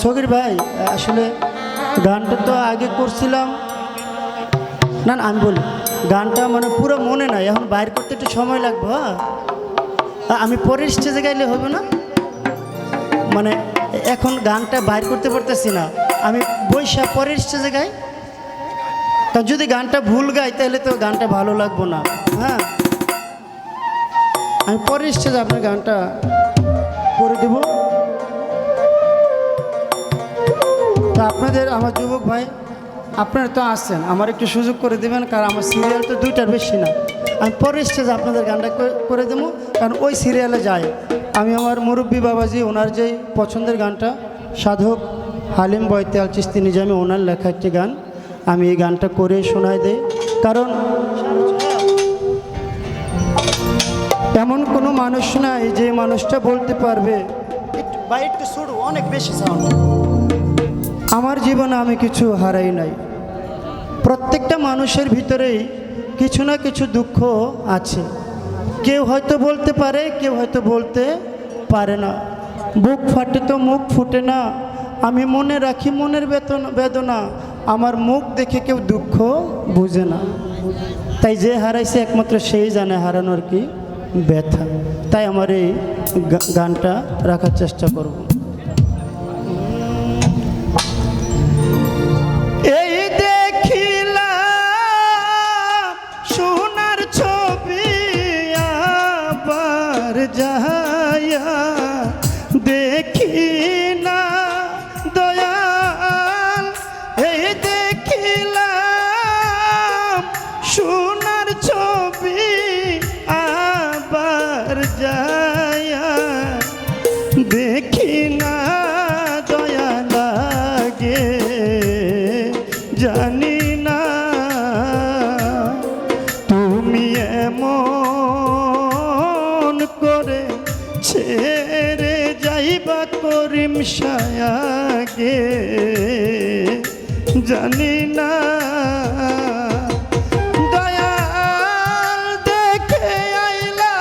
সগির ভাই আসলে গানটা তো আগে করছিলাম না না, আমি বলি গানটা মানে পুরো মনে নাই, এখন বাইর করতে একটু সময় লাগবে। হ্যাঁ আমি পরের স্টেজে গাইলে হবে না, মানে এখন গানটা বাইর করতে পারতেছি না, আমি বৈশা পরের স্টেজে গাই। কারণ যদি গানটা ভুল গাই তাহলে তো গানটা ভালো লাগবে না। হ্যাঁ আমি পরের স্টেজে আপনার গানটা করে দেব। তো আপনাদের আমার যুবক ভাই আপনারা তো আসছেন, আমার একটু সুযোগ করে দেবেন, কারণ আমার সিরিয়াল তো দুইটার বেশি না। আমি পরের স্টেজে আপনাদের গানটা করে দেবো, কারণ ওই সিরিয়ালে যায় আমি আমার মুরব্বী বাবাজি ওনার যেই পছন্দের গানটা সাধক হালিম বয়তিয়াল চিস্তি নিজামী ওনার লেখা একটি গান, আমি এই গানটা করে শোনাই দেই। কারণ এমন কোনো মানুষ নাই যে মানুষটা বলতে পারবে বা একটু শুরু অনেক বেশি সাউন্ড, আমার জীবনে আমি কিছু হারাই নাই। প্রত্যেকটা মানুষের ভিতরেই কিছু না কিছু দুঃখ আছে, কেউ হয়তো বলতে পারে, কেউ হয়তো বলতে পারে না। বুক ফাটে তো মুখ ফুটে না, আমি মনে রাখি মনের বেদনা, আমার মুখ দেখে কেউ দুঃখ বুঝে না। তাই যে হারাইছে একমাত্র সেই জানে হারানোর কি ব্যথা। তাই আমার এই গানটা রাখার চেষ্টা করব। এই দেখিলাম সোনার ছবি আবার যাইয়া দেখি না দয়াল, এই দেখিলাম সোনার ছবি আবার যাইয়া দেখি না দয়া লাগে, জানি না তুমি এমন করে ছেড়ে যাইবা করিম শায়াগে, জানি না দয়াল দেখে আইলা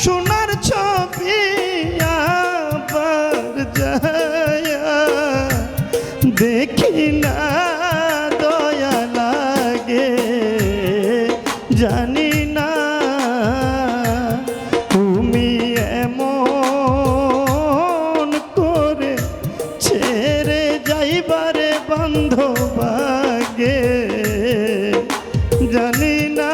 সোনার ছবি আবার যায়া দেখি না দয়া লাগে, জানি না তুমি এমন করে ছেড়ে যাইবারে বান্ধব আগে, জানি না।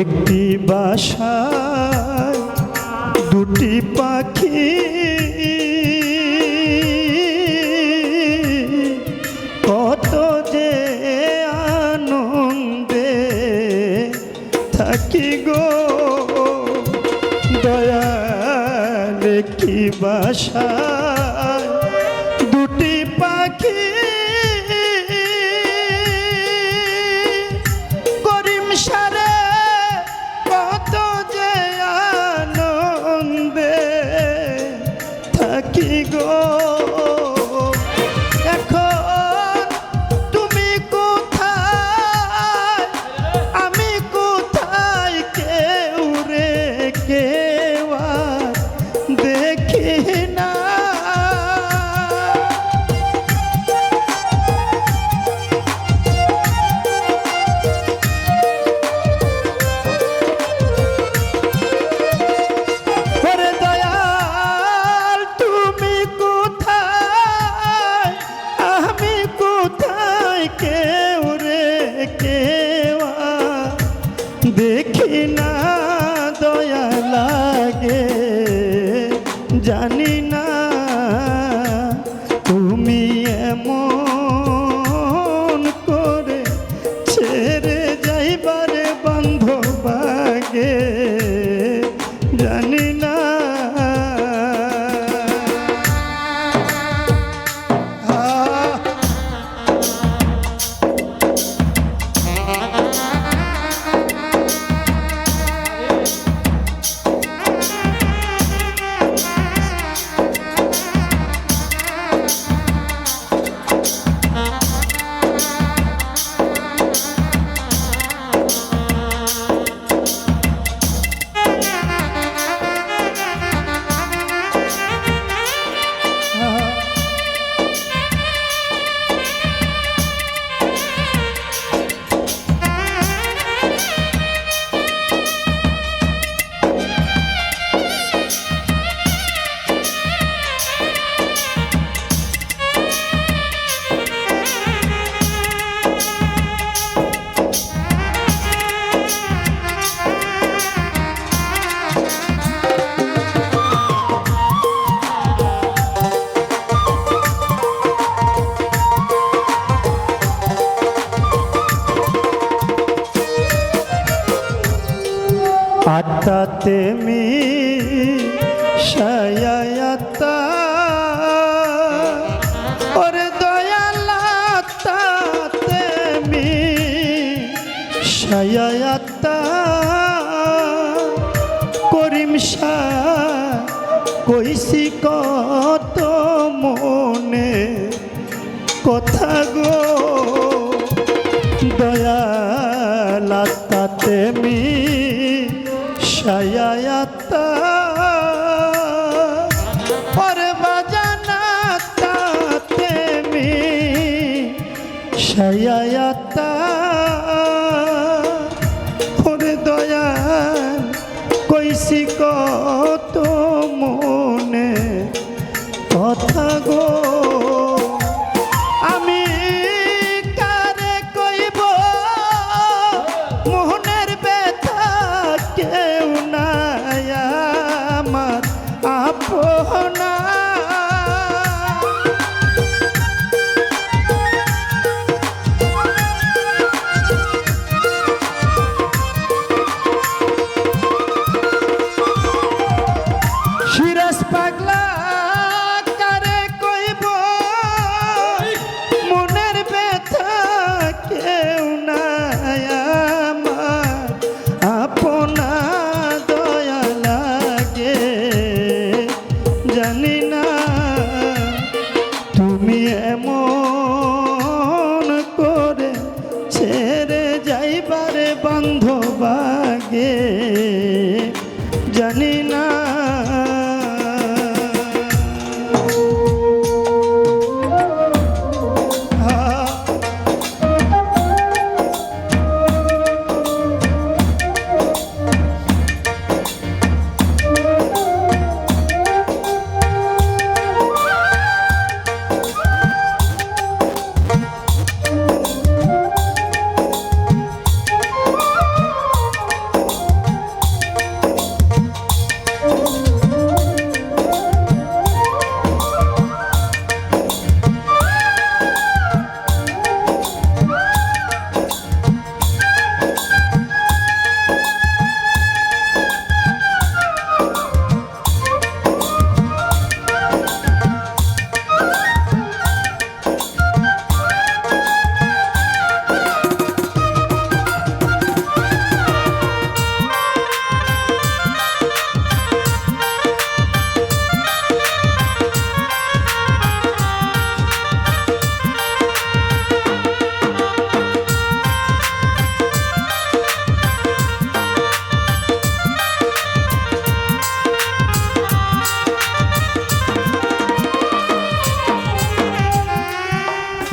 একটি বাসায় দুটি পাখি, কত যে আনন্দে থাকি গো দয়াল, একটি বাসায় দুটি পাখি করিম সারে কত যে আনন্দে থাকি গো। এখন তুমি কোথায় আমি কোথায়, কেউ রে কেউ আর দেখি না, ওরে দয়াল তুমি কোথায় মি শায়ায়াতা ওরে দয়ালাতে মি শায়ায়াতা করিম শাহ কইছি কত মনে কথা গো দয়ালাতে মি শায়ায়াতা পরে বাজানাতে মি শায়ায়াতা ওরে দয়াল কইছি কত মনে কথা গো আমি কারে কইব মোহনের ব্যথা কেউ নাই আমার আপনা সিরাজ পাগলা কারে কইব মনের ব্যথা কেউ নাই আমার আপনা দয়া লাগে জানি না তুমি এমন করে ছেড়ে যাইবারে বান্ধবাগে জানি না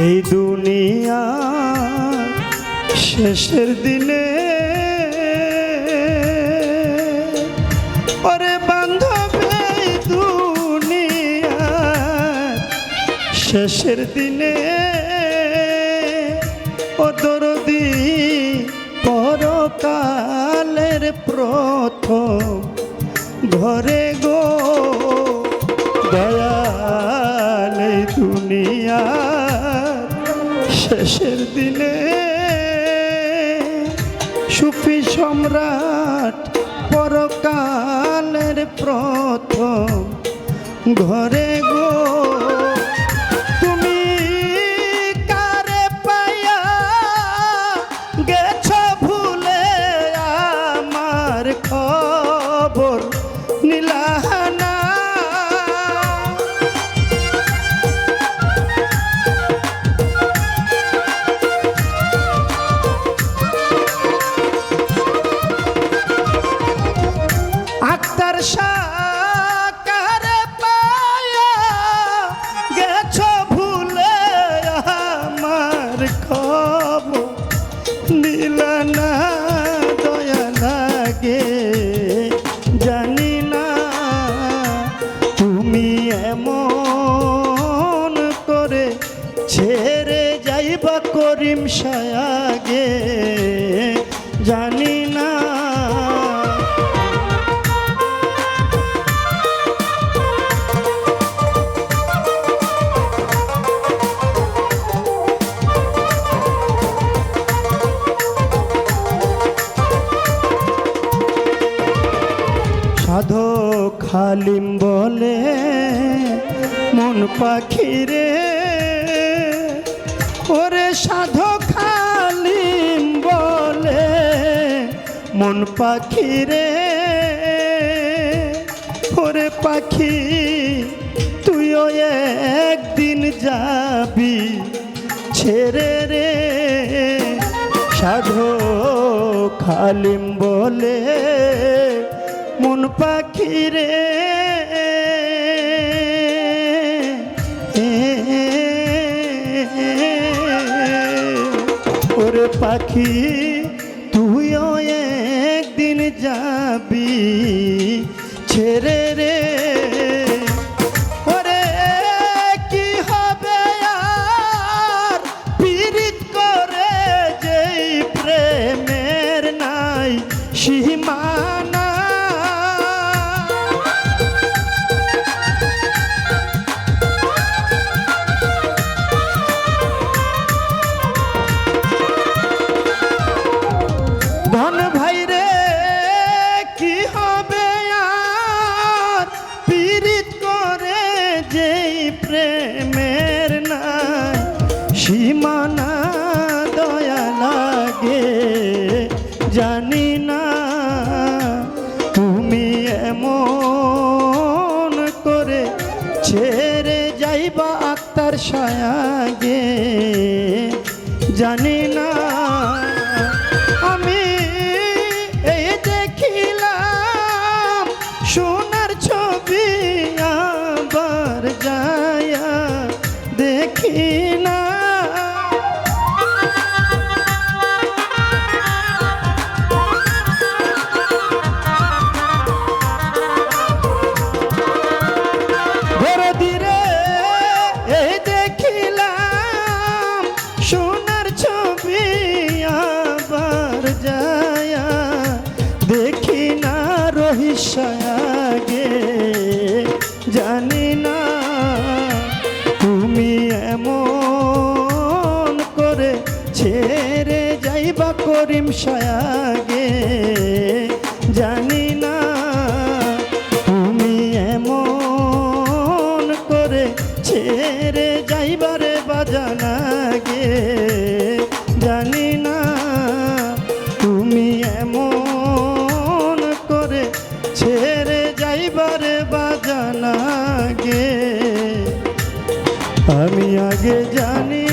এই দুনিয়া শেষের দিনে ওরে বান্ধবে দুনিয়া শেষের দিনে ও দরদি পরকালের প্রথম ঘরে গো দয়াল এই দুনিয়া শেষের দিনে সুফি সম্রাট পরকালের প্রথম ঘরে গো তুমি কারে পায়া গেছ ভুলে আমার খবর নিলানা আক্তার সাকারে পায়া গেছ ভুলে আমার খবর নিলানা দয়া লাগে জানি না তুমি এমন করে ছেড়ে যাইবা করিম শায়াগে জানি না পাখি রে ওরে সাধু খালিম বলে মন পাখি রে ওরে পাখি তুইও একদিন যাবি ছেড়ে রে সাধু খালিম বলে মন পাখি রে ওরে পাখি তুইও একদিন যাবি ছেড়ে রে ওরে কি হবে আর পীড়িত করে যেই প্রেমের নাই সীমানা ধন ভাই রে কি হবে আর পীড়িত করে যেই প্রেমের নাই সীমানা দয়া লাগে জানি না তুমি এমন করে ছেড়ে যাইবা আত্মার ছায়াগে জানি না আমি এই দেখিলাম সোনার ছবি আবার যায়া দেখি না দরদি রে এই দেখিলাম সোনার ছবি আবার যায়া দেখি না রহিসাগে জানি না তুমি এমন করে ছেড়ে যাইবা করিম সায়াগে জানি না তুমি এমন করে ছেড়ে যাইবারে বাজানাগে জানি না তুমি এমন করে ছেড়ে যাইবারে বাজানাগে আমি আগে জানি